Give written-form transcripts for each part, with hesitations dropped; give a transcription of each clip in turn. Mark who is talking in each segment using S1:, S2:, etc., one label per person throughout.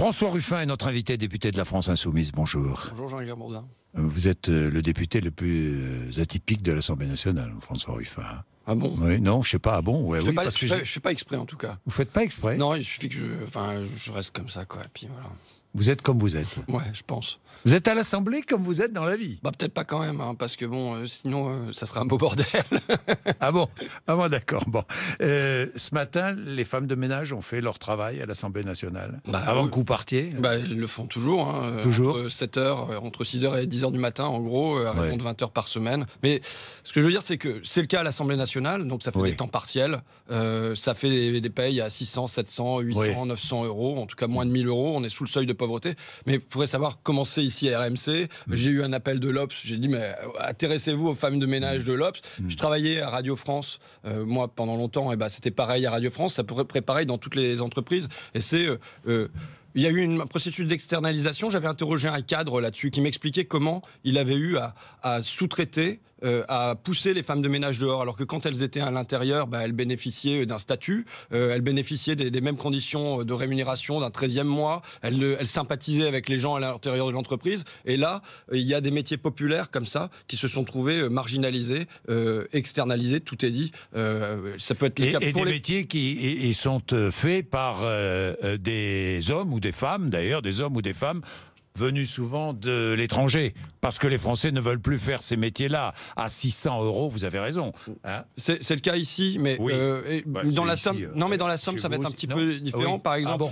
S1: François Ruffin est notre invité, député de la France Insoumise. Bonjour.
S2: Bonjour Jean-Yves Bourdin.
S1: Vous êtes le député le plus atypique de l'Assemblée nationale, François Ruffin.
S2: Ah bon?
S1: Oui, non, je sais pas. Ah bon? Ouais,
S2: je
S1: oui,
S2: fais pas exprès en tout cas.
S1: Vous faites pas exprès?
S2: Non, il suffit que je reste comme ça, quoi. Et puis voilà.
S1: Vous êtes comme vous êtes.
S2: Ouais, je pense.
S1: Vous êtes à l'Assemblée comme vous êtes dans la vie.
S2: Bah peut-être pas quand même, hein, parce que bon, sinon ça serait un beau bordel.
S1: Ah bon? Ah bon, d'accord. Bon, ce matin, les femmes de ménage ont fait leur travail à l'Assemblée nationale. Avant que vous partiez.
S2: Ils le font toujours. Hein,
S1: toujours.
S2: Entre 7h, entre 6h et 10h du matin, en gros, à raison de 20 heures par semaine. Mais ce que je veux dire, c'est que c'est le cas à l'Assemblée nationale, donc ça fait des temps partiels. Ça fait des payes à 600, 700, 800, 900 euros, en tout cas moins de 1000 euros. On est sous le seuil de pauvreté. Mais il faudrait savoir comment c'est ici à RMC. J'ai eu un appel de l'Obs. J'ai dit, mais intéressez-vous aux femmes de ménage de l'Obs. Je travaillais à Radio France, moi, pendant longtemps. Et c'était pareil à Radio France. Ça pourrait être pareil dans toutes les entreprises. Et c'est... il y a eu un processus d'externalisation. J'avais interrogé un cadre là-dessus qui m'expliquait comment il avait eu à sous-traiter, à pousser les femmes de ménage dehors, alors que quand elles étaient à l'intérieur, elles bénéficiaient d'un statut, elles bénéficiaient des mêmes conditions de rémunération, d'un 13e mois, elles sympathisaient avec les gens à l'intérieur de l'entreprise. Et là, il y a des métiers populaires comme ça qui se sont trouvés marginalisés, externalisés, tout est dit. Ça peut être le cas pour
S1: des métiers qui sont faits par des hommes ou des femmes, d'ailleurs, des hommes ou des femmes venus souvent de l'étranger, parce que les Français ne veulent plus faire ces métiers-là à 600 euros. Vous avez raison. Hein,
S2: c'est le cas ici, mais dans la Somme, mais dans la Somme, ça va être un petit peu différent. Par exemple,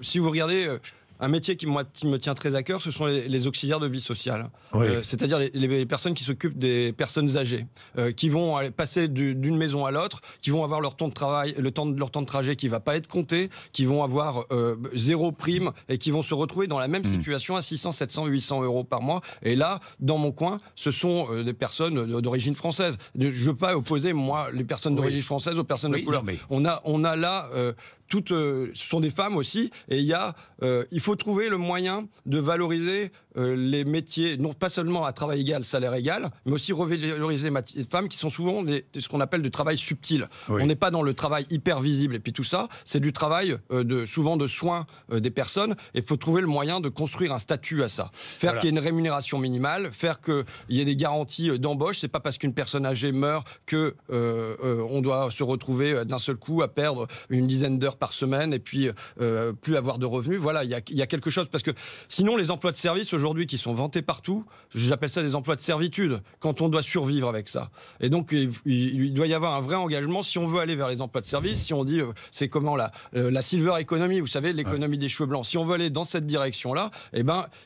S2: si vous regardez. Un métier qui me tient très à cœur, ce sont les auxiliaires de vie sociale. C'est-à-dire les personnes qui s'occupent des personnes âgées, qui vont passer d'une maison à l'autre, qui vont avoir leur temps de travail, leur temps de trajet qui ne va pas être compté, qui vont avoir 0 prime et qui vont se retrouver dans la même situation à 600, 700, 800 euros par mois. Et là, dans mon coin, ce sont des personnes d'origine française. Je ne veux pas opposer, moi, les personnes d'origine française aux personnes de couleur. On a là... ce sont des femmes aussi, et il faut trouver le moyen de valoriser les métiers, non pas seulement à travail égal, salaire égal, mais aussi revaloriser les métiers de femmes qui sont souvent ce qu'on appelle du travail subtil. On n'est pas dans le travail hyper visible, et puis tout ça, c'est du travail souvent de soins des personnes, et il faut trouver le moyen de construire un statut à ça. Faire qu'il y ait une rémunération minimale, faire qu'il y ait des garanties d'embauche. C'est pas parce qu'une personne âgée meurt que on doit se retrouver d'un seul coup à perdre une dizaine d'heures par semaine et puis plus avoir de revenus. Voilà, il y a quelque chose, parce que sinon les emplois de service aujourd'hui qui sont vantés partout, j'appelle ça des emplois de servitude, quand on doit survivre avec ça. Et donc il doit y avoir un vrai engagement si on veut aller vers les emplois de service, si on dit c'est comment la silver economy, vous savez, l'économie des cheveux blancs. Si on veut aller dans cette direction-là,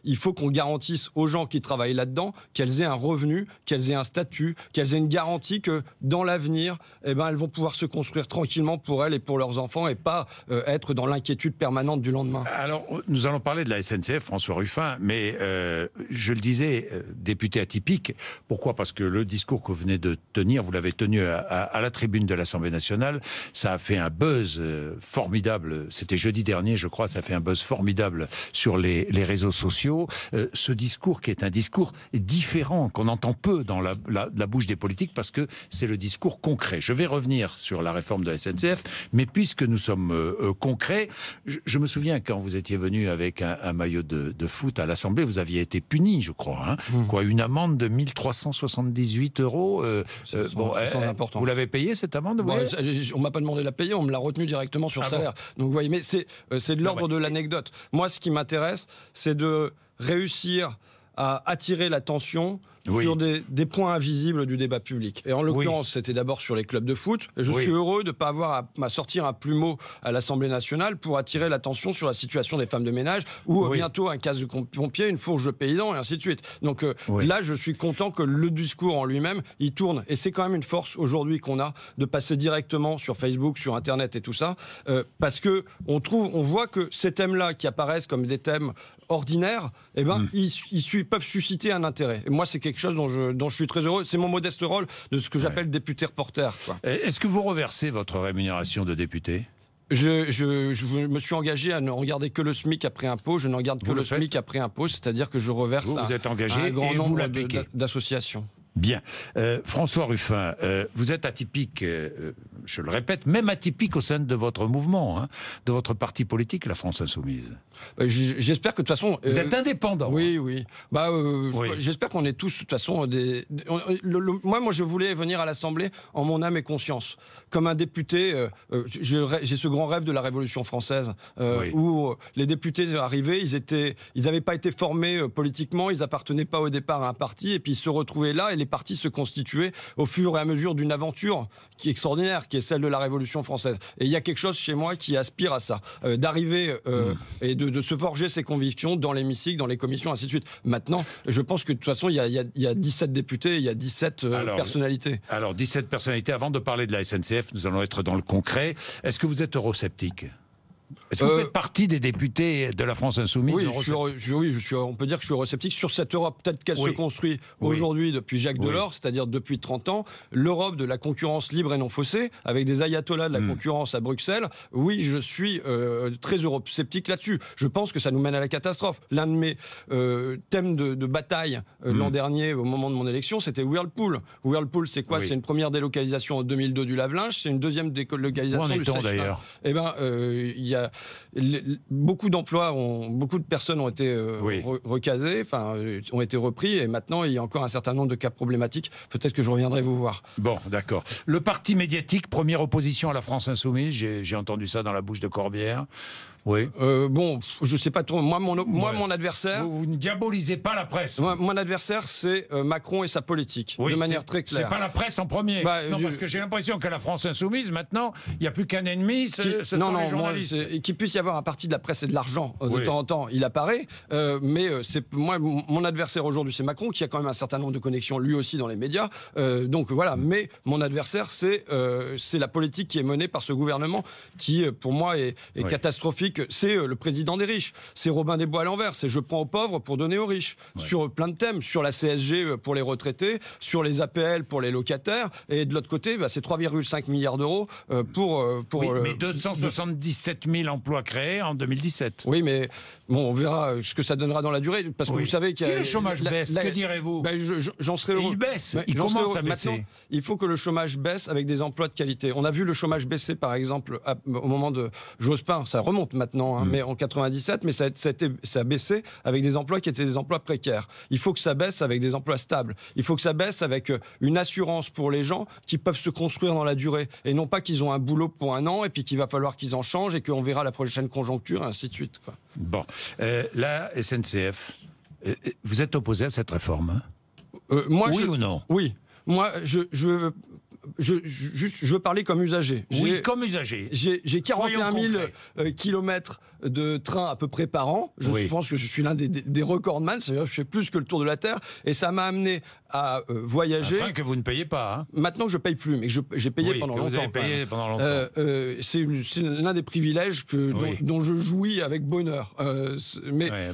S2: il faut qu'on garantisse aux gens qui travaillent là-dedans qu'elles aient un revenu, qu'elles aient un statut, qu'elles aient une garantie que dans l'avenir, elles vont pouvoir se construire tranquillement pour elles et pour leurs enfants, et pas être dans l'inquiétude permanente du lendemain.
S1: Alors, nous allons parler de la SNCF, François Ruffin, mais je le disais, député atypique. Pourquoi? Parce que le discours que vous venez de tenir, vous l'avez tenu à la tribune de l'Assemblée nationale, ça a fait un buzz formidable. C'était jeudi dernier, je crois, ça a fait un buzz formidable sur les réseaux sociaux. Ce discours qui est un discours différent, qu'on entend peu dans la bouche des politiques, parce que c'est le discours concret. Je vais revenir sur la réforme de la SNCF, mais puisque nous sommes concrets, je me souviens quand vous étiez venu avec un maillot de foot à l'Assemblée, vous aviez été puni, je crois. Une amende de 1378 euros.
S2: Important.
S1: Vous l'avez payé, cette amende?
S2: On m'a pas demandé de la payer, on me l'a retenue directement sur salaire. Donc vous voyez, mais c'est de l'ordre de l'anecdote. Moi, ce qui m'intéresse, c'est de réussir à attirer l'attention sur des points invisibles du débat public. Et en l'occurrence, c'était d'abord sur les clubs de foot. Je suis heureux de ne pas avoir à sortir un plumeau à l'Assemblée nationale pour attirer l'attention sur la situation des femmes de ménage, ou bientôt un casse de pompier, une fourche de paysan, et ainsi de suite. Donc là, je suis content que le discours en lui-même, il tourne. Et c'est quand même une force aujourd'hui qu'on a de passer directement sur Facebook, sur Internet et tout ça, parce que on voit que ces thèmes-là qui apparaissent comme des thèmes ordinaires, ils peuvent susciter un intérêt. Et moi, c'est quelque chose dont je suis très heureux. C'est mon modeste rôle de ce que j'appelle député reporter.
S1: Est-ce que vous reversez votre rémunération de député?
S2: Je me suis engagé à ne regarder que le SMIC après impôt. Je ne regarde que le SMIC après impôt, c'est-à-dire que je reverse
S1: vous êtes engagé
S2: un grand
S1: et
S2: nombre
S1: vous l'appliquez
S2: d'associations.
S1: Bien. François Ruffin, vous êtes atypique, je le répète, même atypique au sein de votre mouvement, hein, de votre parti politique, la France Insoumise.
S2: J'espère que de toute façon...
S1: Vous êtes indépendant.
S2: Oui, oui. Oui. J'espère qu'on est tous, de toute façon, moi, je voulais venir à l'Assemblée en mon âme et conscience. Comme un député, j'ai ce grand rêve de la Révolution française, où les députés arrivaient, ils n'avaient pas été formés politiquement, ils n'appartenaient pas au départ à un parti, et puis ils se retrouvaient là, et les partis se constituaient au fur et à mesure d'une aventure qui est extraordinaire, qui est celle de la Révolution française. Et il y a quelque chose chez moi qui aspire à ça, d'arriver et de se forger ses convictions dans l'hémicycle, dans les commissions, ainsi de suite. Maintenant, je pense que de toute façon, il y a 17 députés, il y a 17 personnalités.
S1: Alors, 17 personnalités. Avant de parler de la SNCF, nous allons être dans le concret. Est-ce que vous êtes eurosceptique ? Est-ce que vous faites partie des députés de la France Insoumise?
S2: Oui, on peut dire que je suis eurosceptique sur cette Europe. Peut-être qu'elle se construit aujourd'hui depuis Jacques Delors, c'est-à-dire depuis 30 ans. L'Europe de la concurrence libre et non faussée, avec des ayatollahs de la concurrence à Bruxelles. Oui, je suis très eurosceptique là-dessus. Je pense que ça nous mène à la catastrophe. L'un de mes thèmes de bataille l'an dernier, au moment de mon élection, c'était Whirlpool. Whirlpool, c'est quoi? C'est une première délocalisation en 2002 du lave-linge, c'est une deuxième délocalisation du sèche-linge. Eh bien, il y a beaucoup d'emplois, beaucoup de personnes ont été recasées, ont été repris, et maintenant il y a encore un certain nombre de cas problématiques. Peut-être que je reviendrai vous voir.
S1: Bon, d'accord. Le parti médiatique, première opposition à la France Insoumise, j'ai entendu ça dans la bouche de Corbière. Oui.
S2: Bon, je sais pas trop. Moi, mon adversaire...
S1: Vous ne diabolisez pas la presse.
S2: Mon adversaire, c'est Macron et sa politique, de manière très claire.
S1: C'est pas la presse en premier. Parce que j'ai l'impression qu'à la France Insoumise, maintenant, il n'y a plus qu'un ennemi, ce sont les journalistes.
S2: Qu'il puisse y avoir un parti de la presse et de l'argent, de temps en temps, il apparaît. Mais mon adversaire aujourd'hui, c'est Macron, qui a quand même un certain nombre de connexions, lui aussi, dans les médias. Donc voilà. Mais mon adversaire, c'est la politique qui est menée par ce gouvernement, qui, pour moi, est catastrophique. C'est le président des riches, c'est Robin des Bois à l'envers, c'est je prends aux pauvres pour donner aux riches, sur plein de thèmes, sur la CSG pour les retraités, sur les APL pour les locataires, et de l'autre côté, c'est 3,5 milliards d'euros pour...
S1: mais 277 000 emplois créés en 2017.
S2: Oui, mais bon, on verra ce que ça donnera dans la durée, parce que vous savez qu'il y a...
S1: Si le chômage baisse, que direz-vous?
S2: J'en serais heureux.
S1: Il baisse, il commence à baisser.
S2: Maintenant, il faut que le chômage baisse avec des emplois de qualité. On a vu le chômage baisser, par exemple, au moment de Jospin, ça remonte maintenant, mais en 97, mais ça a baissé avec des emplois qui étaient des emplois précaires. Il faut que ça baisse avec des emplois stables. Il faut que ça baisse avec une assurance pour les gens qui peuvent se construire dans la durée, et non pas qu'ils ont un boulot pour un an et puis qu'il va falloir qu'ils en changent et qu'on verra la prochaine conjoncture, et ainsi de suite.
S1: Bon, la SNCF, vous êtes opposé à cette réforme? Oui ou non?
S2: Oui. Moi, je veux parler comme usager.
S1: Oui, comme usager.
S2: J'ai 41 000 kilomètres de train à peu près par an. Je pense que je suis l'un des recordman, c'est-à-dire que je fais plus que le tour de la Terre, et ça m'a amené à voyager.
S1: Un train que vous ne payez pas, hein?
S2: Maintenant, je paye plus, mais j'ai payé pendant longtemps.
S1: Vous avez payé pendant longtemps.
S2: C'est l'un des privilèges dont je jouis avec bonheur.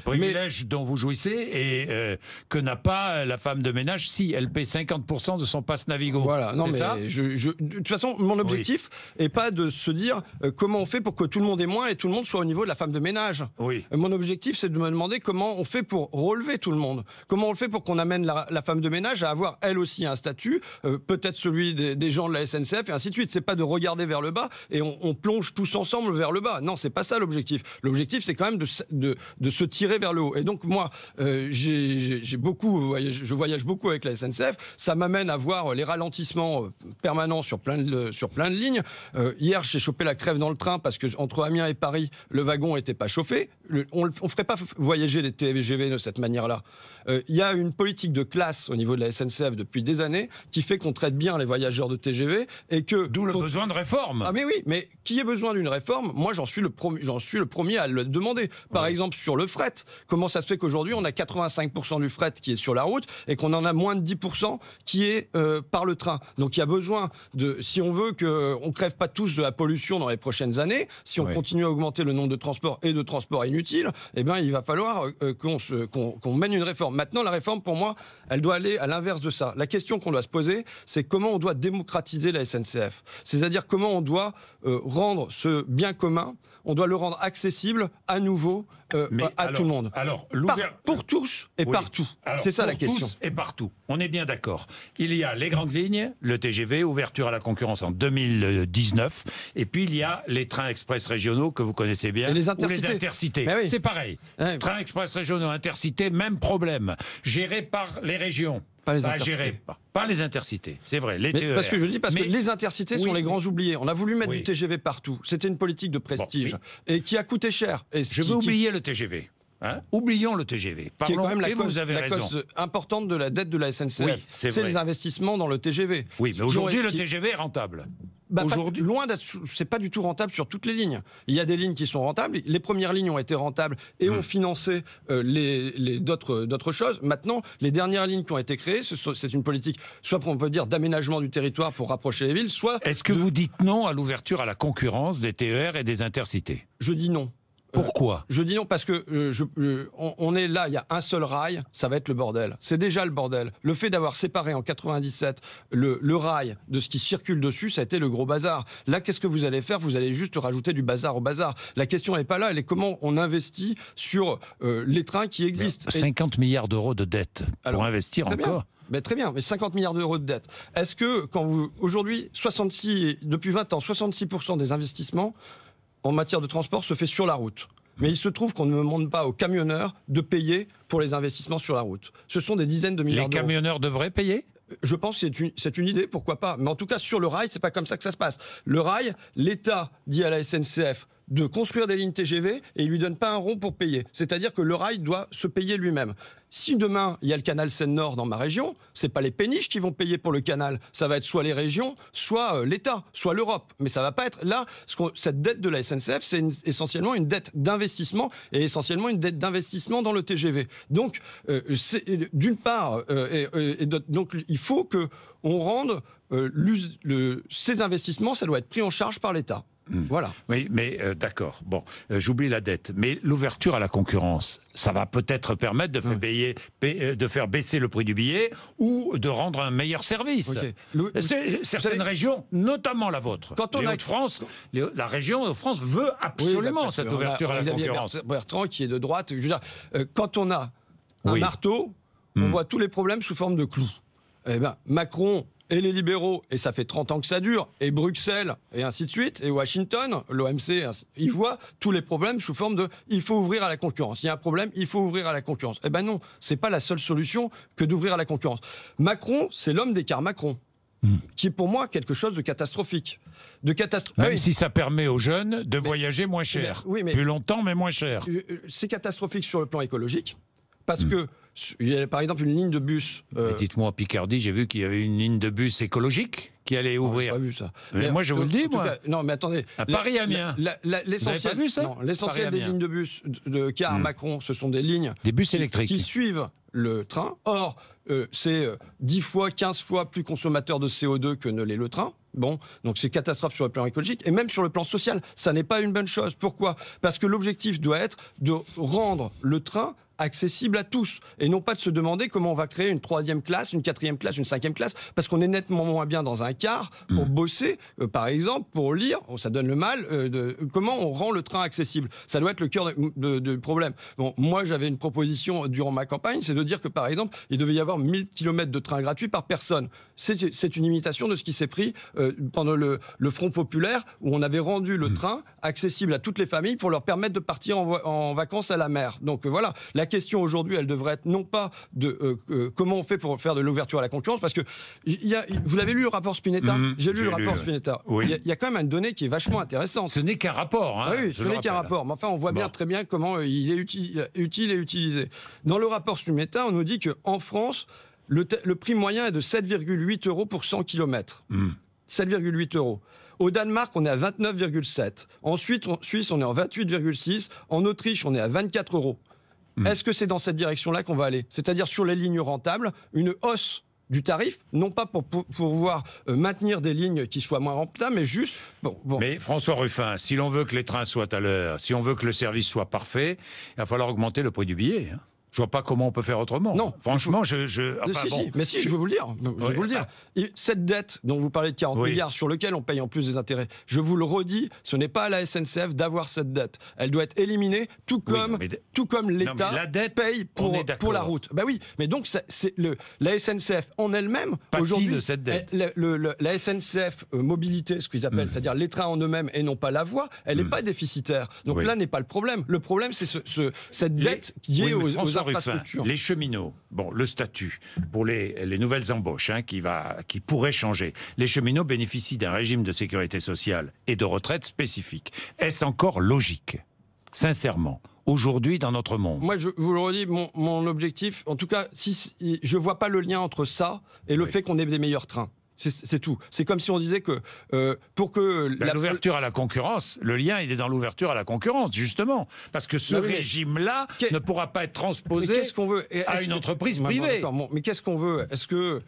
S1: Privilège dont vous jouissez et que n'a pas la femme de ménage si elle paie 50% de son passe Navigo.
S2: Voilà, non mais ça de toute façon, mon objectif est pas de se dire comment on fait pour que tout le monde ait moins et tout le monde soit au niveau de la femme de ménage. Mon objectif, c'est de me demander comment on fait pour relever tout le monde. Comment on le fait pour qu'on amène la femme de ménage à avoir elle aussi un statut, peut-être celui des gens de la SNCF et ainsi de suite. C'est pas de regarder vers le bas et on plonge tous ensemble vers le bas. Non, c'est pas ça l'objectif. L'objectif, c'est quand même de se tirer vers le haut. Et donc moi, je voyage beaucoup avec la SNCF. Ça m'amène à voir les ralentissements permanents sur plein de lignes. Hier, j'ai chopé la crève dans le train parce que entre Amiens et Paris, le wagon n'était pas chauffé. On ne ferait pas voyager les TGV de cette manière-là. Il y a une politique de classe au niveau de la SNCF depuis des années qui fait qu'on traite bien les voyageurs de TGV et que...
S1: D'où le besoin de réforme.
S2: Ah mais oui, mais qui ait besoin d'une réforme, moi j'en suis le premier à le demander. Par exemple sur le fret, comment ça se fait qu'aujourd'hui on a 85% du fret qui est sur la route et qu'on en a moins de 10% qui est par le train. Donc il y a besoin si on veut qu'on ne crève pas tous de la pollution dans les prochaines années, si on continue à augmenter le nombre de transports et de transports inutiles, eh bien il va falloir qu'on mène une réforme. Maintenant, la réforme, pour moi, elle doit aller à l'inverse de ça. La question qu'on doit se poser, c'est comment on doit démocratiser la SNCF. C'est-à-dire comment on doit rendre ce bien commun, on doit le rendre accessible à nouveau tout le monde.
S1: Alors,
S2: pour tous et partout. C'est ça la question.
S1: Pour tous et partout. On est bien d'accord. Il y a les grandes lignes, le TGV, ouverture à la concurrence en 2019, et puis il y a les trains express régionaux que vous connaissez bien,
S2: et les
S1: ou les intercités.
S2: Oui.
S1: C'est pareil. Trains express régionaux, intercités, même problème. Gérés par les régions.
S2: Pas les intercités.
S1: Pas les intercités, c'est vrai. Les
S2: TER. Parce que je dis, que les intercités sont les grands oubliés. On a voulu mettre du TGV partout. C'était une politique de prestige et qui a coûté cher. Et
S1: je veux oublier le TGV. Oublions le TGV.
S2: Qui est quand même la cause importante de la dette de la SNCF.
S1: Oui,
S2: c'est les investissements dans le TGV.
S1: Oui, mais aujourd'hui, le TGV est rentable.
S2: Aujourd'hui, loin d'être, c'est pas du tout rentable sur toutes les lignes. Il y a des lignes qui sont rentables. Les premières lignes ont été rentables et ont financé d'autres choses. Maintenant, les dernières lignes qui ont été créées, c'est une politique, soit on peut dire d'aménagement du territoire pour rapprocher les villes, soit.
S1: Est-ce que vous dites non à l'ouverture à la concurrence des TER et des intercités?
S2: Je dis non.
S1: Pourquoi?
S2: Je dis non parce que on est là, il y a un seul rail, ça va être le bordel. C'est déjà le bordel. Le fait d'avoir séparé en 97 le rail de ce qui circule dessus, ça a été le gros bazar. Là, qu'est-ce que vous allez faire? Vous allez juste rajouter du bazar au bazar. La question n'est pas là, elle est comment on investit sur les trains qui existent.
S1: 50 milliards d'euros de dette pour investir encore.
S2: Mais très bien, mais 50 milliards d'euros de dette. Est-ce que aujourd'hui, depuis 20 ans, 66% des investissements en matière de transport se fait sur la route. Mais il se trouve qu'on ne demande pas aux camionneurs de payer pour les investissements sur la route. Ce sont des dizaines de milliards d'euros.
S1: Les camionneurs devraient payer ?
S2: Je pense que c'est une idée, pourquoi pas. Mais en tout cas, sur le rail, c'est pas comme ça que ça se passe. Le rail, l'État dit à la SNCF de construire des lignes TGV et il lui donne pas un rond pour payer. C'est-à-dire que le rail doit se payer lui-même. Si demain, il y a le canal Seine-Nord dans ma région, c'est pas les péniches qui vont payer pour le canal. Ça va être soit les régions, soit l'État, soit l'Europe. Mais ça va pas être là. Cette dette de la SNCF, c'est essentiellement une dette d'investissement et essentiellement une dette d'investissement dans le TGV. Donc, d'une part, donc il faut que on rende ces investissements, ça doit être pris en charge par l'État. Voilà.
S1: Oui, mais d'accord. Bon, j'oublie la dette. Mais l'ouverture à la concurrence, ça va peut-être permettre de faire baisser le prix du billet ou de rendre un meilleur service. Certaines régions, notamment la vôtre, les Hauts-de-France, la région Hauts-de-France veut absolument cette ouverture à la concurrence.
S2: Bertrand qui est de droite. Je veux dire, quand on a un marteau, on voit tous les problèmes sous forme de clous. Eh ben, Macron et les libéraux, et ça fait 30 ans que ça dure, et Bruxelles, et ainsi de suite, et Washington, l'OMC, ils voient tous les problèmes sous forme de « il faut ouvrir à la concurrence ». Il y a un problème, il faut ouvrir à la concurrence. Eh ben non, c'est pas la seule solution que d'ouvrir à la concurrence. Macron, c'est l'homme des cars Macron, qui est pour moi quelque chose de catastrophique.
S1: Même si ça permet aux jeunes de voyager moins cher. Plus longtemps, mais moins cher.
S2: C'est catastrophique sur le plan écologique, parce que il y a par exemple une ligne de bus.
S1: Dites-moi, en Picardie, j'ai vu qu'il y avait une ligne de bus écologique qui allait ouvrir.
S2: J'ai pas vu ça.
S1: Mais moi, je vous le dis, moi.
S2: Non, mais attendez.
S1: À Paris-Amiens.
S2: L'essentiel, l'essentiel des lignes de bus de car Macron, ce sont des lignes.
S1: Des bus électriques.
S2: Qui suivent le train. Or, c'est 10 fois, 15 fois plus consommateur de CO2 que ne l'est le train. Bon, donc c'est catastrophe sur le plan écologique et même sur le plan social, ça n'est pas une bonne chose. Pourquoi ? Parce que l'objectif doit être de rendre le train accessible à tous et non pas de se demander comment on va créer une 3e classe, une 4e classe, une 5e classe parce qu'on est nettement moins bien dans un car pour bosser, par exemple, pour lire, ça donne le mal, comment on rend le train accessible. Ça doit être le cœur du problème. Bon, moi j'avais une proposition durant ma campagne, c'est de dire que par exemple, il devait y avoir 1000 km de train gratuits par personne. C'est une imitation de ce qui s'est pris pendant le Front populaire où on avait rendu le train accessible à toutes les familles pour leur permettre de partir en vacances à la mer. Donc voilà, la question aujourd'hui, elle devrait être non pas de comment on fait pour faire de l'ouverture à la concurrence, parce que vous l'avez lu le rapport Spinetta. J'ai lu le rapport Spinetta.
S1: Oui.
S2: Il y a quand même une donnée qui est vachement intéressante.
S1: Ce n'est qu'un rapport. Hein,
S2: oui, ce n'est qu'un rapport. Mais enfin, on voit bien très bien comment il est utile et utilisé. Dans le rapport Spinetta, on nous dit qu'en France, le prix moyen est de 7,8 € pour 100 km. 7,8 €. Au Danemark, on est à 29,7. Ensuite, en Suisse, on est en 28,6. En Autriche, on est à 24 €. Est-ce que c'est dans cette direction-là qu'on va aller ? C'est-à-dire sur les lignes rentables, une hausse du tarif, non pas pour pouvoir maintenir des lignes qui soient moins rentables, mais juste... Bon.
S1: Mais François Ruffin, si l'on veut que les trains soient à l'heure, si on veut que le service soit parfait, il va falloir augmenter le prix du billet. Je vois pas comment on peut faire autrement.
S2: Non,
S1: franchement,
S2: si, je veux vous le dire. Je vais vous le dire. Cette dette dont vous parlez de 40 milliards sur lequel on paye en plus des intérêts, je vous le redis, ce n'est pas à la SNCF d'avoir cette dette. Elle doit être éliminée, tout comme l'État paye pour la route. Bah oui, mais donc la SNCF en elle-même aujourd'hui
S1: de cette dette.
S2: La SNCF mobilité, ce qu'ils appellent, c'est-à-dire les trains en eux-mêmes et non pas la voie, elle n'est pas déficitaire. Donc là n'est pas le problème. Le problème, c'est cette dette qui est aux infrastructures.
S1: Les cheminots, bon, le statut pour les nouvelles embauches qui pourraient changer. Les cheminots bénéficient d'un régime de sécurité sociale et de retraite spécifique. Est-ce encore logique, sincèrement, aujourd'hui dans notre monde?
S2: Moi, je vous le redis, mon objectif, en tout cas, je ne vois pas le lien entre ça et le fait qu'on ait des meilleurs trains. C'est tout. C'est comme si on disait que pour que...
S1: L'ouverture à la concurrence, le lien, il est dans l'ouverture à la concurrence, justement. Parce que ce régime-là ne pourra pas être transposé à une entreprise privée.
S2: Mais qu'est-ce qu'on veut? Est-ce que...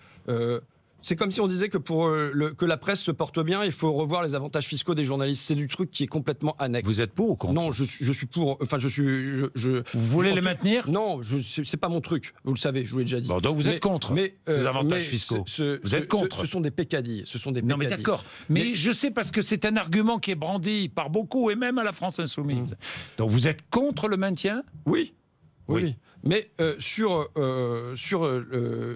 S2: c'est comme si on disait que pour que la presse se porte bien, il faut revoir les avantages fiscaux des journalistes. C'est du truc qui est complètement annexe.
S1: Vous êtes pour ou contre?
S2: Non, je suis pour. Enfin,
S1: vous voulez les maintenir?
S2: Non, c'est pas mon truc. Vous le savez, je vous l'ai déjà dit.
S1: Bon, donc vous êtes contre ces avantages fiscaux. Vous êtes contre.
S2: Ce sont des peccadilles.
S1: Non, mais d'accord. Mais je sais parce que c'est un argument qui est brandi par beaucoup et même à la France insoumise. Donc vous êtes contre le maintien?
S2: Oui. Mais sur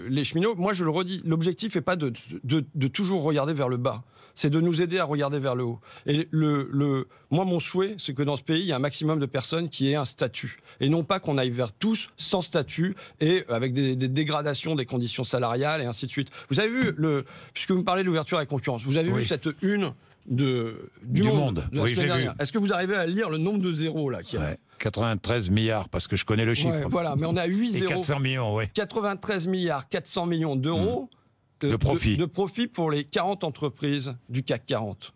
S2: les cheminots, moi je le redis, l'objectif n'est pas de toujours regarder vers le bas, c'est de nous aider à regarder vers le haut. Et moi mon souhait, c'est que dans ce pays, il y ait un maximum de personnes qui aient un statut. Et non pas qu'on aille vers tous sans statut et avec des dégradations des conditions salariales et ainsi de suite. Vous avez vu, puisque vous me parlez de l'ouverture à la concurrence, vous avez vu cette une du Monde de la semaine dernière. Est-ce que vous arrivez à lire le nombre de zéros là qu'il y a?
S1: 93 milliards, parce que je connais le chiffre.
S2: Voilà, mais on a 8 zéros.
S1: Et 400 millions,
S2: 93 milliards, 400 millions d'euros
S1: de
S2: profit pour les 40 entreprises du CAC 40.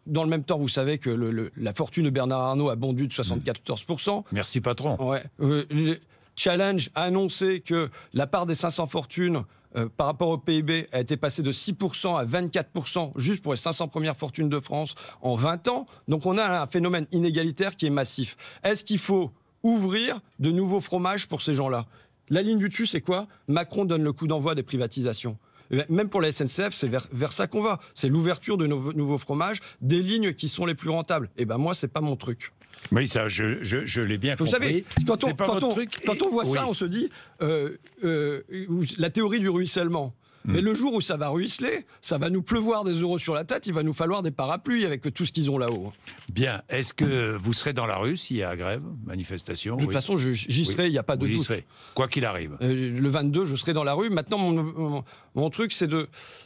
S2: Dans le même temps, vous savez que la fortune de Bernard Arnault a bondu de 74%.
S1: Merci patron.
S2: Challenge a annoncé que la part des 500 fortunes par rapport au PIB a été passée de 6% à 24% juste pour les 500 premières fortunes de France en 20 ans. Donc on a un phénomène inégalitaire qui est massif. Est-ce qu'il faut ouvrir de nouveaux fromages pour ces gens-là? La ligne du dessus, c'est quoi? Macron donne le coup d'envoi des privatisations. Même pour la SNCF, c'est vers ça qu'on va. C'est l'ouverture de nouveaux fromages, des lignes qui sont les plus rentables. Et ben moi, c'est pas mon truc.
S1: Oui, ça, je l'ai bien compris.
S2: Vous savez, quand on voit ça, on se dit la théorie du ruissellement. Mais le jour où ça va ruisseler, ça va nous pleuvoir des euros sur la tête, il va nous falloir des parapluies avec tout ce qu'ils ont là-haut.
S1: Bien. Est-ce que vous serez dans la rue s'il y a grève, manifestation?
S2: De toute façon, j'y serai, il n'y a pas de doute.
S1: Quoi qu'il arrive.
S2: Le 22, je serai dans la rue. Maintenant, mon truc, c'est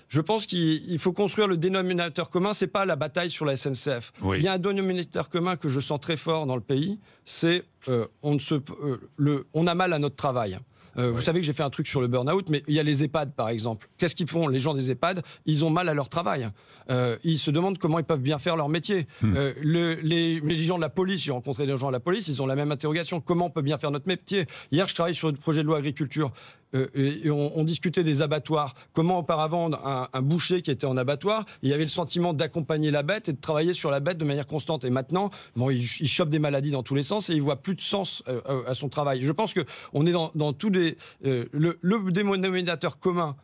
S2: je pense qu'il faut construire le dénominateur commun. C'est pas la bataille sur la SNCF. Il y a un dénominateur commun que je sens très fort dans le pays, c'est on a mal à notre travail. Vous savez que j'ai fait un truc sur le burn-out, mais il y a les EHPAD, par exemple. Qu'est-ce qu'ils font, les gens des EHPAD? Ils ont mal à leur travail. Ils se demandent comment ils peuvent bien faire leur métier. Les gens de la police, j'ai rencontré des gens de la police, ils ont la même interrogation. Comment on peut bien faire notre métier? Hier, je travaille sur le projet de loi agriculture. Et on discutait des abattoirs. Comment auparavant, un boucher qui était en abattoir, il avait le sentiment d'accompagner la bête et de travailler sur la bête de manière constante. Et maintenant, il chope des maladies dans tous les sens et il voit plus de sens à son travail. Je pense qu'on est dans tous les... le dénominateur commun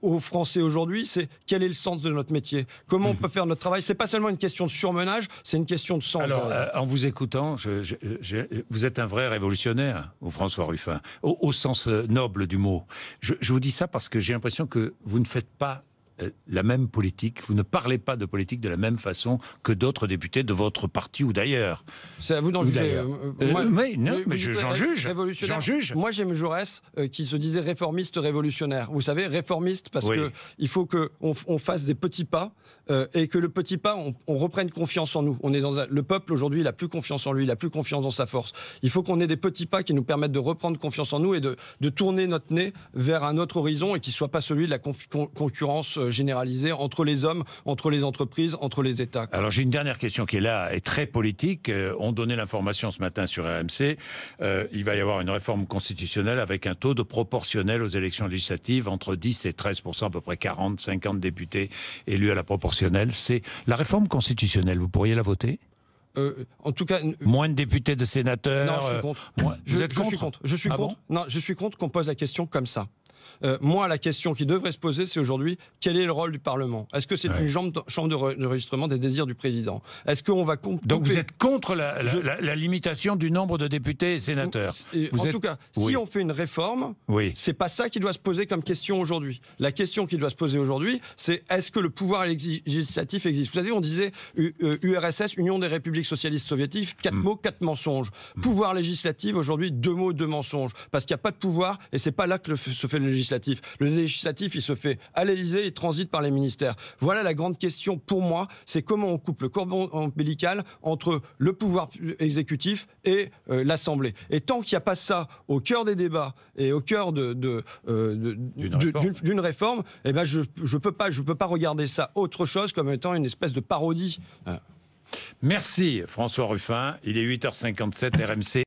S2: aux Français aujourd'hui, c'est quel est le sens de notre métier? Comment on peut faire notre travail? C'est pas seulement une question de surmenage, c'est une question de sens.
S1: Alors, en vous écoutant, vous êtes un vrai révolutionnaire, François Ruffin, au sens noble du mot. Je vous dis ça parce que j'ai l'impression que vous ne faites pas la même politique, vous ne parlez pas de politique de la même façon que d'autres députés de votre parti ou d'ailleurs.
S2: C'est à vous d'en juger.
S1: Mais j'en juge.
S2: Moi, j'aime Jaurès qui se disait réformiste révolutionnaire. Vous savez, réformiste parce qu'il faut qu'on fasse des petits pas et que le petit pas, on reprenne confiance en nous. On est le peuple aujourd'hui, il a plus confiance en lui, il a plus confiance dans sa force. Il faut qu'on ait des petits pas qui nous permettent de reprendre confiance en nous et de tourner notre nez vers un autre horizon et qui ne soit pas celui de la concurrence généralisée entre les hommes, entre les entreprises, entre les États.
S1: Alors j'ai une dernière question qui est là, et très politique. On donnait l'information ce matin sur RMC. Il va y avoir une réforme constitutionnelle avec un taux de proportionnel aux élections législatives entre 10 et 13%, à peu près 40, 50 députés élus à la proportionnelle. C'est la réforme constitutionnelle, vous pourriez la voter ?
S2: en tout cas...
S1: Moins de députés, de sénateurs...
S2: Non, je suis contre. Je suis contre. Non, je suis contre qu'on pose la question comme ça. Moi, la question qui devrait se poser, c'est aujourd'hui, quel est le rôle du Parlement? Est-ce que c'est une chambre d'enregistrement des désirs du président? Est-ce qu'on va...
S1: Donc vous êtes contre la limitation du nombre de députés et sénateurs?
S2: En tout cas, si on fait une réforme, c'est pas ça qui doit se poser comme question aujourd'hui. La question qui doit se poser aujourd'hui, c'est est-ce que le pouvoir législatif existe? Vous savez, on disait URSS, Union des républiques socialistes soviétiques, 4 mots, 4 mensonges. Pouvoir législatif, aujourd'hui, 2 mots, 2 mensonges. Parce qu'il n'y a pas de pouvoir, et c'est pas là que se fait le législatif. Le législatif, il se fait à l'Élysée, il transite par les ministères. Voilà la grande question pour moi, c'est comment on coupe le cordon ombilical entre le pouvoir exécutif et l'Assemblée. Et tant qu'il n'y a pas ça au cœur des débats et au cœur d'une réforme, eh ben je peux pas regarder ça autre chose comme étant une espèce de parodie.
S1: Merci François Ruffin, il est 8h57 RMC.